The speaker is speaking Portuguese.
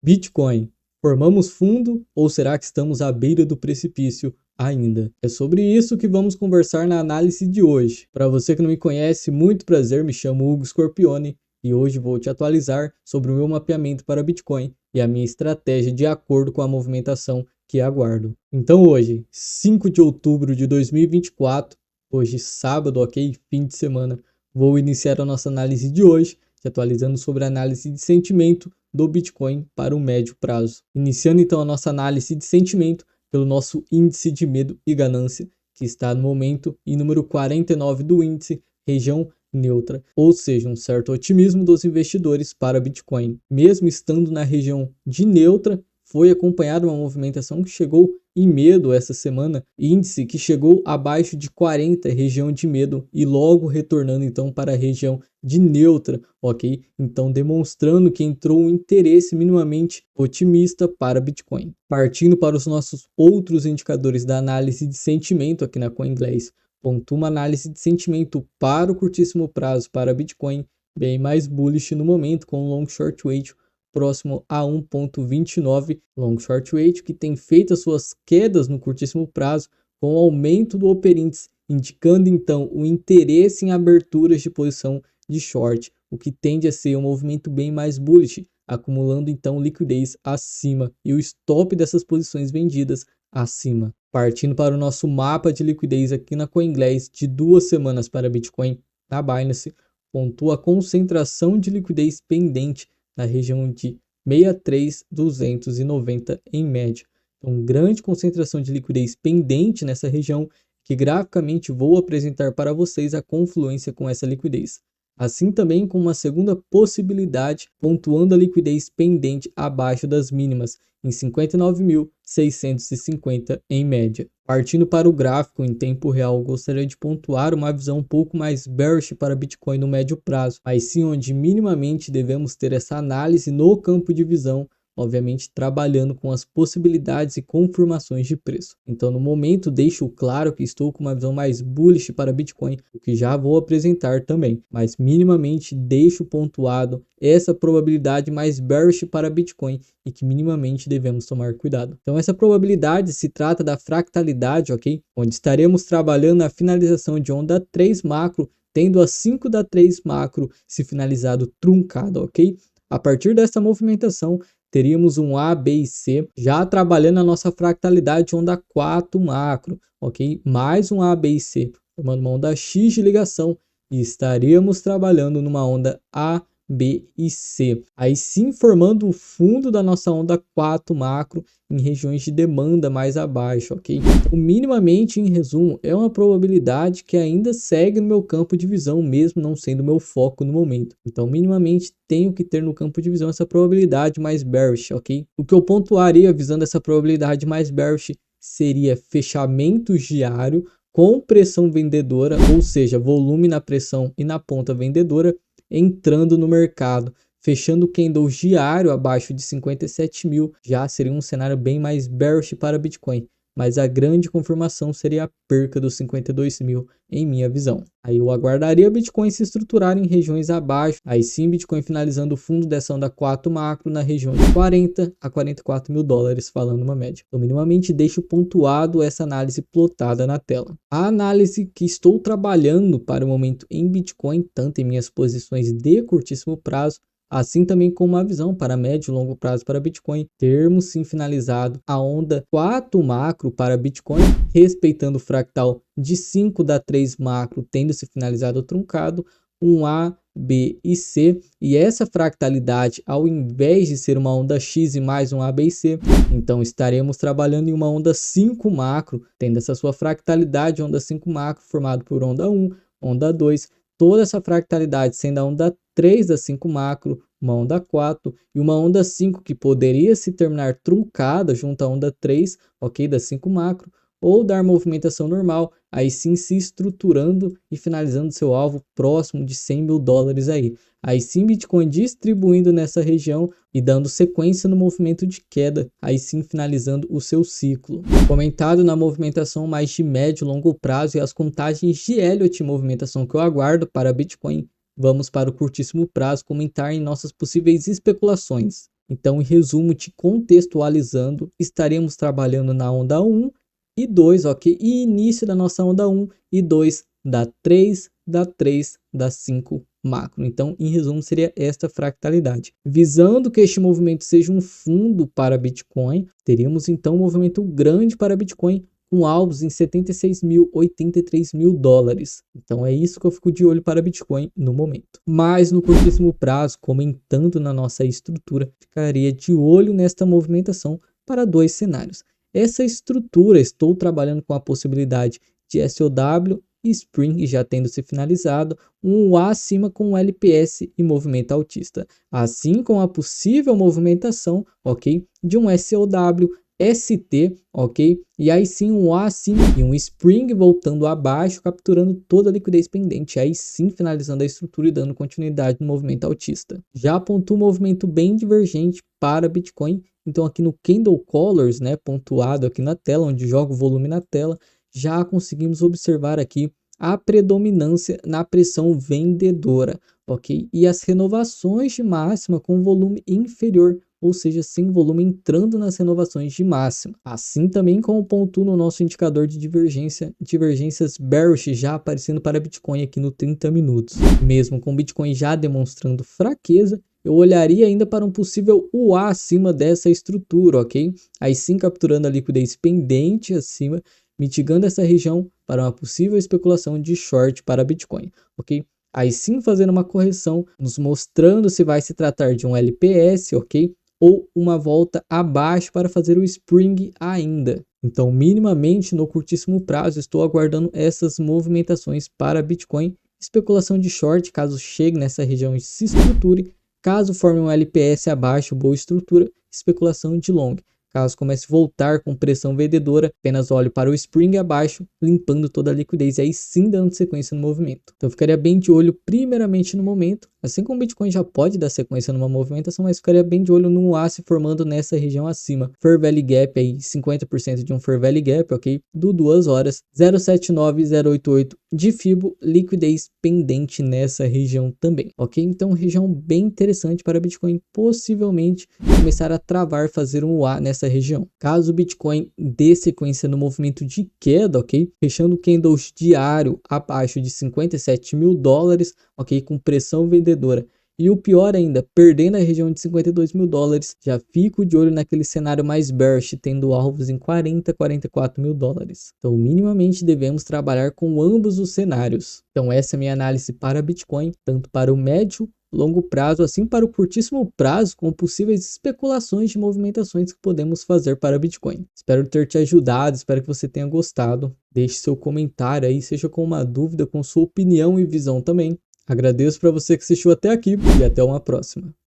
Bitcoin, formamos fundo ou será que estamos à beira do precipício ainda? É sobre isso que vamos conversar na análise de hoje. Para você que não me conhece, muito prazer, me chamo Hugo Scorpione e hoje vou te atualizar sobre o meu mapeamento para Bitcoin e a minha estratégia de acordo com a movimentação que aguardo. Então hoje, 5 de outubro de 2024, hoje sábado, ok? Fim de semana, vou iniciar a nossa análise de hoje, te atualizando sobre a análise de sentimento do Bitcoin para o médio prazo. Iniciando então a nossa análise de sentimento pelo nosso índice de medo e ganância, que está no momento em número 49 do índice, região neutra, ou seja, um certo otimismo dos investidores para Bitcoin. Mesmo estando na região de neutra, foi acompanhada uma movimentação que chegou em medo essa semana, índice que chegou abaixo de 40, região de medo, e logo retornando então para a região de neutra, ok? Então demonstrando que entrou um interesse minimamente otimista para Bitcoin. Partindo para os nossos outros indicadores da análise de sentimento aqui na CoinGlass, pontua uma análise de sentimento para o curtíssimo prazo para Bitcoin, bem mais bullish no momento, com long short ratio próximo a 1,29 long short ratio, que tem feito as suas quedas no curtíssimo prazo com o aumento do Upper Índice, indicando então o interesse em aberturas de posição de short, o que tende a ser um movimento bem mais bullish, acumulando então liquidez acima e o stop dessas posições vendidas acima. Partindo para o nosso mapa de liquidez aqui na CoinGlass de 2 semanas para Bitcoin na Binance, pontua a concentração de liquidez pendente na região de 63.290 em média. Então, grande concentração de liquidez pendente nessa região, que graficamente vou apresentar para vocês a confluência com essa liquidez. Assim também com uma segunda possibilidade, pontuando a liquidez pendente abaixo das mínimas, em 59.650 em média. Partindo para o gráfico em tempo real, gostaria de pontuar uma visão um pouco mais bearish para Bitcoin no médio prazo, mas sim onde minimamente devemos ter essa análise no campo de visão, obviamente trabalhando com as possibilidades e confirmações de preço. Então, no momento, deixo claro que estou com uma visão mais bullish para Bitcoin, o que já vou apresentar também, mas minimamente deixo pontuado essa probabilidade mais bearish para Bitcoin e que minimamente devemos tomar cuidado. Então, essa probabilidade se trata da fractalidade, ok? Onde estaremos trabalhando na finalização de onda 3 macro, tendo a 5 da 3 macro se finalizado truncada, ok? A partir dessa movimentação, teríamos um A, B e C, já trabalhando a nossa fractalidade onda 4 macro, ok? Mais um A, B e C, formando uma onda X de ligação, e estaríamos trabalhando numa onda A, B e C. Aí sim formando o fundo da nossa onda 4 macro em regiões de demanda mais abaixo, ok? Então, minimamente, em resumo, é uma probabilidade que ainda segue no meu campo de visão, mesmo não sendo meu foco no momento. Então, minimamente, tenho que ter no campo de visão essa probabilidade mais bearish, ok? O que eu pontuaria visando essa probabilidade mais bearish seria fechamentos diário com pressão vendedora, ou seja, volume na pressão e na ponta vendedora, entrando no mercado, fechando o candle diário abaixo de 57 mil, já seria um cenário bem mais bearish para Bitcoin, mas a grande confirmação seria a perca dos 52 mil em minha visão. Aí eu aguardaria Bitcoin se estruturar em regiões abaixo, aí sim Bitcoin finalizando o fundo dessa onda 4 macro na região de 40 a 44 mil dólares, falando uma média. Então minimamente deixo pontuado essa análise plotada na tela. A análise que estou trabalhando para o momento em Bitcoin, tanto em minhas posições de curtíssimo prazo, assim também com uma visão para médio e longo prazo para Bitcoin, termos sim finalizado a onda 4 macro para Bitcoin, respeitando o fractal de 5 da 3 macro, tendo se finalizado truncado, um A, B e C, e essa fractalidade, ao invés de ser uma onda X e mais um A, B e C, então estaremos trabalhando em uma onda 5 macro, tendo essa sua fractalidade, onda 5 macro, formado por onda 1, onda 2, toda essa fractalidade sendo a onda 3 da 5 macro, uma onda 4 e uma onda 5 que poderia se terminar truncada junto à onda 3, ok, da 5 macro, ou dar movimentação normal, aí sim se estruturando e finalizando seu alvo próximo de 100 mil dólares aí. Aí sim Bitcoin distribuindo nessa região e dando sequência no movimento de queda, aí sim finalizando o seu ciclo. Comentado na movimentação mais de médio e longo prazo e as contagens de Elliott, movimentação que eu aguardo para Bitcoin, vamos para o curtíssimo prazo comentar em nossas possíveis especulações. Então, em resumo, te contextualizando, estaremos trabalhando na onda 1 e 2, ok? E início da nossa onda 1 e 2 da 3, da 3, da 5 macro. Então, em resumo, seria esta fractalidade. Visando que este movimento seja um fundo para Bitcoin, teríamos então um movimento grande para Bitcoin com alvos em 76 mil, 83 mil dólares. Então é isso que eu fico de olho para Bitcoin no momento. Mas no curtíssimo prazo, comentando na nossa estrutura, ficaria de olho nesta movimentação para dois cenários. Essa estrutura, estou trabalhando com a possibilidade de SOW e Spring já tendo se finalizado, um A acima com um LPS e movimento altista, assim como a possível movimentação, ok, de um SOW, ST, ok, e aí sim um A acima e um Spring voltando abaixo, capturando toda a liquidez pendente, aí sim finalizando a estrutura e dando continuidade no movimento altista. Já apontou um movimento bem divergente para Bitcoin, então aqui no Candle Colors, né, pontuado aqui na tela, onde joga o volume na tela, já conseguimos observar aqui a predominância na pressão vendedora, ok? E as renovações de máxima com volume inferior, ou seja, sem volume entrando nas renovações de máxima. Assim também como pontuo no nosso indicador de divergências bearish já aparecendo para Bitcoin aqui no 30 minutos. Mesmo com Bitcoin já demonstrando fraqueza, eu olharia ainda para um possível UA acima dessa estrutura, ok? Aí sim capturando a liquidez pendente acima, mitigando essa região para uma possível especulação de short para Bitcoin, ok? Aí sim fazendo uma correção, nos mostrando se vai se tratar de um LPS, ok? Ou uma volta abaixo para fazer o Spring ainda. Então, minimamente no curtíssimo prazo, estou aguardando essas movimentações para Bitcoin. Especulação de short, caso chegue nessa região e se estruture. Caso forme um LPS abaixo, boa estrutura, especulação de long. Caso comece a voltar com pressão vendedora, apenas olhe para o Spring abaixo, limpando toda a liquidez e aí sim dando sequência no movimento. Então ficaria bem de olho primeiramente no momento, assim como o Bitcoin já pode dar sequência numa movimentação, mas ficaria bem de olho no A se formando nessa região acima. Fair Value Gap aí, 50% de um Fair Value Gap, ok? Do 2 horas, 0,79088 de Fibo, liquidez pendente nessa região também, ok? Então região bem interessante para Bitcoin possivelmente começar a travar, fazer um A nessa região. Caso o Bitcoin dê sequência no movimento de queda, ok? Fechando o candles diário abaixo de 57 mil dólares, ok? Com pressão vendedora. E o pior ainda, perdendo a região de 52 mil dólares, já fico de olho naquele cenário mais bearish, tendo alvos em 40, 44 mil dólares. Então, minimamente devemos trabalhar com ambos os cenários. Então, essa é a minha análise para Bitcoin, tanto para o médio, longo prazo, assim para o curtíssimo prazo, com possíveis especulações de movimentações que podemos fazer para Bitcoin. Espero ter te ajudado, espero que você tenha gostado. Deixe seu comentário aí, seja com uma dúvida, com sua opinião e visão também. Agradeço para você que assistiu até aqui e até uma próxima.